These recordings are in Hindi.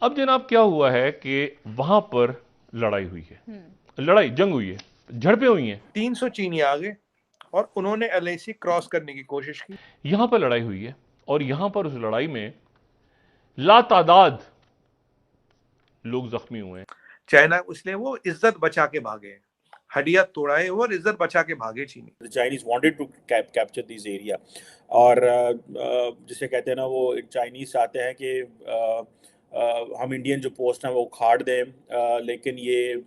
अब जनाब क्या हुआ है कि वहां पर लड़ाई हुई है, जंग हुई है, झड़पें हुई हैं। 300 चीनी आ गए और उन्होंने एलएसी क्रॉस करने की कोशिश की। यहां पर लड़ाई हुई है और यहां पर उस लड़ाई में लातादाद लोग जख्मी हुए हैं। चाइना इसलिए वो इज्जत बचा के भागे, हड्डियां तोड़ाए और इज्जत बचा के भागे चीनी। The Chinese wanted to capture this area और जिसे कहते हैं ना, वो चाइनीज चाहते हैं कि हम इंडियन जो पोस्ट हैं वो उखाड़ दें, लेकिन ये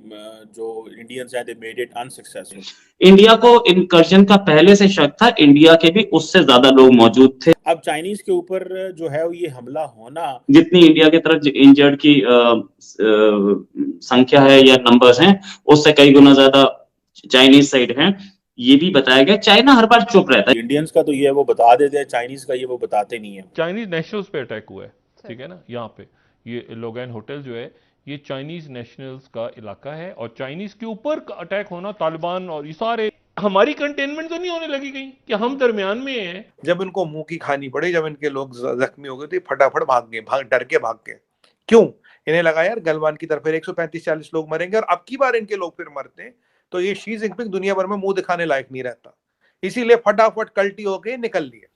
जो इंडियंस हैं they made it unsuccessful. India को इनकर्जन का पहले से शक था, इंडिया के भी उससे ज्यादा लोग मौजूद थे। अब चाइनीज के ऊपर जो है ये हमला होना, जितनी इंडिया की तरफ इंजर्ड की संख्या है या नंबर्स हैं, उससे कई गुना ज्यादा चाइनीज साइड है, ये भी बताया गया। चाइना हर बार चुप रहता है। इंडियंस का तो ये है वो बता देते हैं, चाइनीज का ये वो बताते नहीं है। चाइनीज नेशनल्स पे अटैक हुआ है, ठीक है ना। यहाँ पे ये लोगैन होटल जो है ये चाइनीज नेशनल्स का इलाका है और चाइनीज के ऊपर अटैक होना, तालिबान और ये सारे, हमारी कंटेनमेंट तो नहीं होने लगी कहीं कि हम दरमियान में हैं। जब इनको मुंह की खानी पड़ी, जब इनके लोग जख्मी हो गए तो फटाफट भाग गए, डर के भाग गए। क्यों? इन्हें लगा यार गलवान की तरफ 135-40 लोग मरेंगे और अब की बार इनके लोग फिर मरते हैं तो ये शी जिनपिंग दुनिया भर में मुंह दिखाने लायक नहीं रहता, इसीलिए फटाफट कल्टी होके निकल लिए।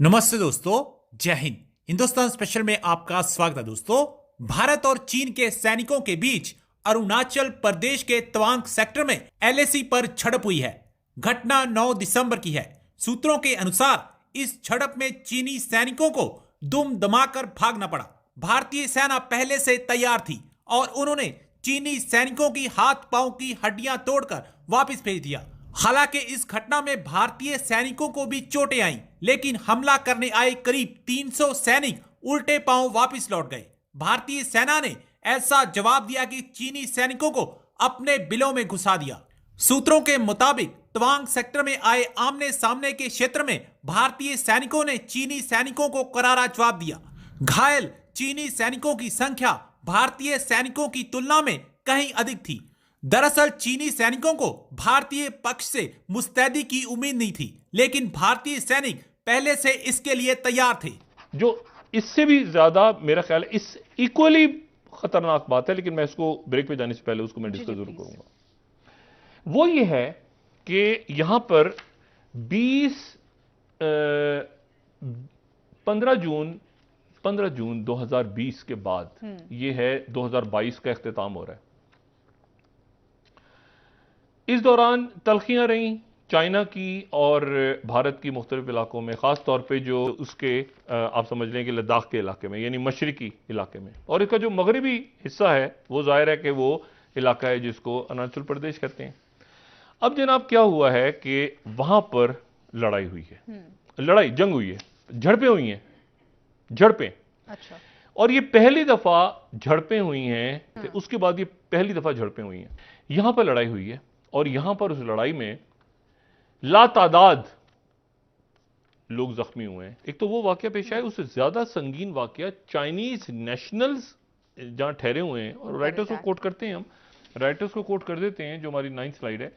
नमस्ते दोस्तों, जय हिंद। हिंदुस्तान स्पेशल में आपका स्वागत है। दोस्तों, भारत और चीन के सैनिकों के बीच अरुणाचल प्रदेश के तवांग सेक्टर में एलएसी पर झड़प हुई है। घटना 9 दिसंबर की है। सूत्रों के अनुसार इस झड़प में चीनी सैनिकों को दुम दमाकर भागना पड़ा। भारतीय सेना पहले से तैयार थी और उन्होंने चीनी सैनिकों की हाथ पांव की हड्डियां तोड़कर वापस भेज दिया। हालांकि इस घटना में भारतीय सैनिकों को भी चोटें आईं, लेकिन हमला करने आए करीब 300 सैनिक उल्टे पांव वापस लौट गए। भारतीय सेना ने ऐसा जवाब दिया कि चीनी सैनिकों को अपने बिलों में घुसा दिया। सूत्रों के मुताबिक तवांग सेक्टर में आए आमने सामने के क्षेत्र में भारतीय सैनिकों ने चीनी सैनिकों को करारा जवाब दिया। घायल चीनी सैनिकों की संख्या भारतीय सैनिकों की तुलना में कहीं अधिक थी। दरअसल चीनी सैनिकों को भारतीय पक्ष से मुस्तैदी की उम्मीद नहीं थी, लेकिन भारतीय सैनिक पहले से इसके लिए तैयार थे। जो इससे भी ज्यादा मेरा ख्याल है, इस इक्वली खतरनाक बात है, लेकिन मैं इसको ब्रेक पे जाने से पहले उसको मैं डिस्कस जरूर करूंगा। वो ये है कि यहां पर 15 जून 2020 के बाद ये है 2022 का इख्तिताम हो रहा है। इस दौरान तल्खियां रहीं चाइना की और भारत की मुख्तलिफ इलाकों में, खास तौर पे जो उसके आप समझ लें कि लद्दाख के इलाके में, यानी मशरकी इलाके में, और इसका जो मगरबी हिस्सा है वो जाहिर है कि वो इलाका है जिसको अरुणाचल प्रदेश कहते हैं। अब जनाब क्या हुआ है कि वहां पर लड़ाई हुई है, जंग हुई है, झड़पें हुई हैं, अच्छा। और ये पहली दफा झड़पें हुई हैं, उसके बाद ये पहली दफा झड़पें हुई हैं। यहां पर लड़ाई हुई है और यहां पर उस लड़ाई में लातादाद लोग जख्मी हुए हैं। एक तो वो वाकया पेश आया, उससे ज्यादा संगीन वाकया चाइनीज नेशनल्स जहां ठहरे हुए हैं, और राइटर्स को कोट करते हैं, हम राइटर्स को कोट कर देते हैं, जो हमारी 9th स्लाइड है,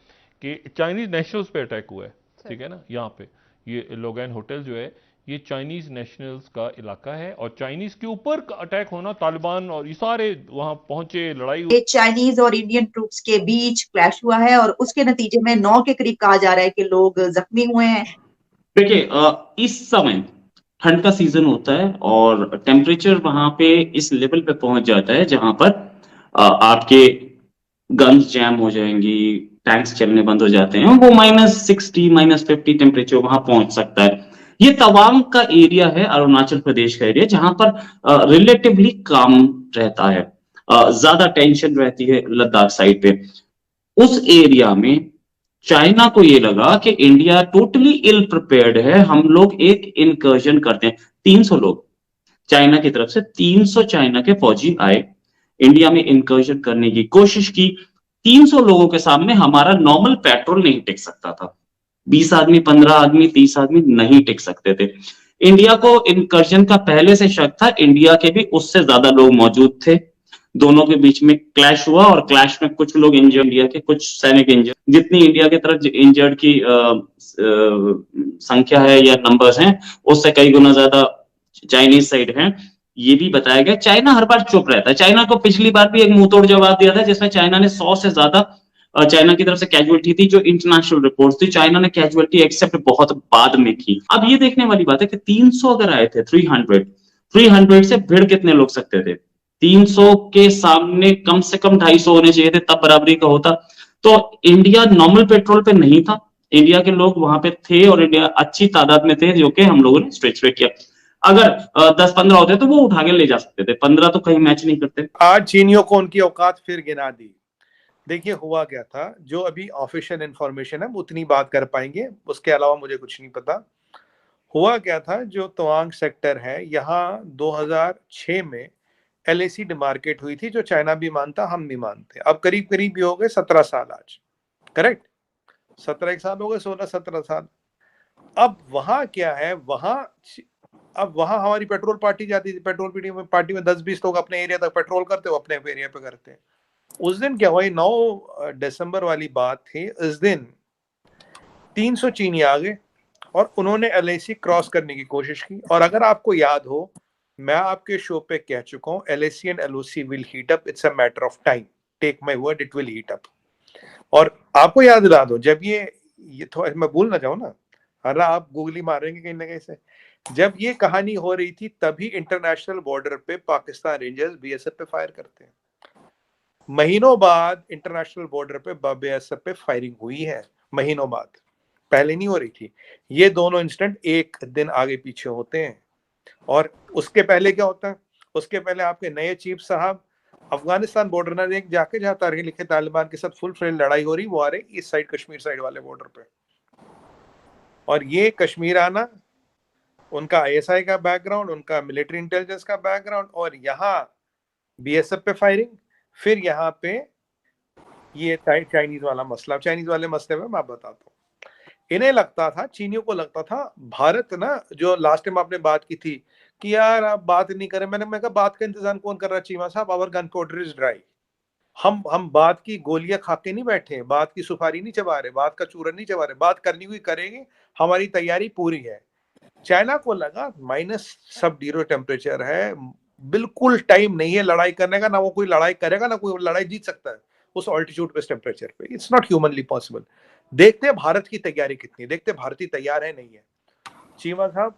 कि चाइनीज नेशनल्स पे अटैक हुआ है, ठीक है ना। यहाँ पे ये लोगैन होटल जो है ये चाइनीज नेशनल्स का इलाका है और चाइनीज के ऊपर अटैक होना, तालिबान और ये सारे वहां पहुंचे, लड़ाई हुई। चाइनीज और इंडियन ट्रूप्स के बीच क्लैश हुआ है और उसके नतीजे में 9 के करीब कहा जा रहा है कि लोग जख्मी हुए हैं। देखिए, इस समय ठंड का सीजन होता है और टेम्परेचर वहां पे इस लेवल पे पहुंच जाता है जहां पर आपके गन्स जैम हो जाएंगी, टैंक्स चलने बंद हो जाते हैं। वो -60 -50 टेम्परेचर वहां पहुंच सकता है। ये तवांग का एरिया है, अरुणाचल प्रदेश का एरिया, जहां पर रिलेटिवली काम रहता है, ज्यादा टेंशन रहती है लद्दाख साइड पे। उस एरिया में चाइना को ये लगा कि इंडिया टोटली इल प्रिपेयर्ड है, हम लोग एक इनकर्जन करते हैं। 300 लोग चाइना की तरफ से, 300 चाइना के फौजी आए, इंडिया में इनकर्जन करने की कोशिश की। 300 लोगों के सामने हमारा नॉर्मल पेट्रोल नहीं टिक सकता था। 20 आदमी, 15 आदमी, 30 आदमी नहीं टिक सकते थे। इंडिया को इनकर्जन का पहले से शक था, इंडिया के भी उससे ज्यादा लोग मौजूद थे। दोनों के बीच में क्लैश हुआ और क्लैश में कुछ लोग इंजर्ड, इंडिया के कुछ सैनिक इंजर्ड। जितनी इंडिया की तरफ इंजर्ड की संख्या है या नंबर्स हैं, उससे कई गुना ज्यादा चाइनीज साइड है, ये भी बताया गया। चाइना हर बार चुप रहता है। चाइना को पिछली बार भी एक मुंहतोड़ जवाब दिया था, जिसमें चाइना ने 100 से ज्यादा चाइना की तरफ से कैजुअलिटी थी, जो इंटरनेशनल रिपोर्ट्स थी। चाइना ने कैजुअलिटी एक्सेप्ट बहुत बाद में की। अब ये देखने वाली बात है कि 300 अगर आए थे, 300 से भिड़ कितने लोग सकते थे? 300 के सामने कम से कम 250 होने चाहिए थे, तब बराबरी का होता। तो इंडिया नॉर्मल पेट्रोल पे नहीं था, इंडिया के लोग वहां पे थे और इंडिया अच्छी तादाद में थे, जो कि हम लोगों ने स्ट्रेच किया। अगर 10-15 होते तो वो उठा के ले जा सकते थे, 15 तो कहीं मैच नहीं करते। आज चीनियों को उनकी औकात फिर गिना दी। देखिए हुआ क्या था, जो अभी ऑफिशियल इंफॉर्मेशन है उतनी बात कर पाएंगे, उसके अलावा मुझे कुछ नहीं पता। हुआ क्या था, जो तवांग सेक्टर है यहाँ 2006 में LAC डिमार्केट हुई थी, जो चाइना भी मानता हम भी मानते। अब करीब करीब ये हो गए 17 साल आज, करेक्ट? 17 साल हो गए, 16-17 साल। अब वहां क्या है, अब वहां हमारी पेट्रोल पार्टी जाती थी, पेट्रोल पार्टी में 10-20 लोग अपने एरिया तक पेट्रोल करते हो, अपने एरिया पे करते हैं। उस दिन क्या हुआ, 9 दिसंबर वाली बात थी। इस दिन 300 चीनी आ गए और उन्होंने LAC क्रॉस करने की कोशिश की। और अगर आपको याद हो, मैं आपके शो पे कह चुका हूं, LAC and LOC will heat up, it's a matter of time, take my word, it will heat up. और आपको याद दिला दो, जब ये थोड़ा मैं भूल ना जाऊं ना, अरे आप गूगली मारेंगे कहीं ना कहीं से, जब ये कहानी हो रही थी तभी इंटरनेशनल बॉर्डर पे पाकिस्तान रेंजर्स BSF पे फायर करते हैं। महीनों बाद इंटरनेशनल बॉर्डर पे BSF पे फायरिंग हुई है, महीनों बाद, पहले नहीं हो रही थी। ये दोनों इंसिडेंट एक दिन आगे पीछे होते हैं। और उसके पहले क्या होता है, उसके पहले आपके नए चीफ साहब अफगानिस्तान बॉर्डर ना देख जाके, जहां तारीख लिखे तालिबान के साथ फुल फ्लेज लड़ाई हो रही, वो आ रहे ईस्ट साइड कश्मीर साइड वाले बॉर्डर पे। और ये कश्मीर आना, उनका ISI का बैकग्राउंड, उनका मिलिट्री इंटेलिजेंस का बैकग्राउंड, और यहाँ BSF पे फायरिंग, फिर यहाँ पे ये चाइनीज वाला मसला। चाइनीज वाले मसले में मैं बताता हूँ। इन्हें लगता था, चीनियों को लगता था भारत ना, जो लास्ट टाइम आपने बात की थी कि यार आप बात नहीं करें, मैं कहा बात का इंतजाम कौन कर रहा है चीमा साहब, our gunpowder is dry. हम बात की गोलियां खा के नहीं बैठे, बात की सुपारी नहीं चबा रहे, बात का चूरन नहीं चबा रहे, बात करनी हुई करेंगे, हमारी तैयारी पूरी है। चाइना को लगा -0 टेम्परेचर है, बिल्कुल टाइम नहीं है लड़ाई करने का, ना वो कोई लड़ाई करेगा, ना कोई लड़ाई जीत सकता है उस ऑल्टीट्यूड पे, टेम्परेचर पे। It's not humanly possible. देखते हैं भारत की तैयारी कितनी, देखते हैं भारतीय तैयार है नहीं है। चीमा साहब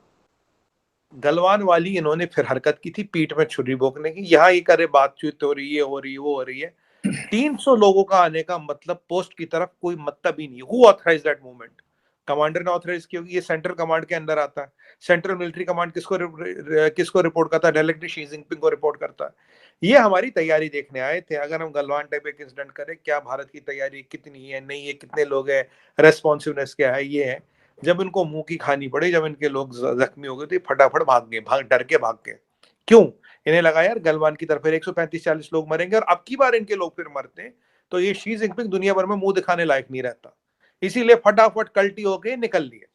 गलवान वाली इन्होंने फिर हरकत की थी, पीठ में छुरी भोंकने की। यहाँ ये करे बातचीत हो रही है, हो रही है, वो हो रही है। 300 लोगों का आने का मतलब पोस्ट की तरफ कोई मतलब ही नहीं। Who authorize that movement? Commander ने ऑथराइज किया, ये सेंट्रल कमांड के अंदर आता है। सेंट्रल मिलिट्री कमांड किसको रिपोर्ट करता है? डायरेक्टली शी जिनपिंग को रिपोर्ट करता है। ये हमारी तैयारी देखने आए थे। अगर हम गलवान टाइप एक इंसिडेंट करें, क्या भारत की तैयारी कितनी है, नहीं है, कितने लोग हैं, रेस्पॉन्सिवनेस क्या है, ये है। जब इनको मुंह की खानी पड़ी, जब इनके लोग जख्मी हो गए, तो फटाफट भाग गए, डर के भाग गए। क्यों? इन्हें लगा यार गलवान की तरफ 135-40 लोग मरेंगे, और अब की बार इनके लोग फिर मरते हैं तो ये शी जिनपिंग दुनिया भर में मुंह दिखाने लायक नहीं रहता। इसीलिए फटाफट कल्टी होके निकल लिए।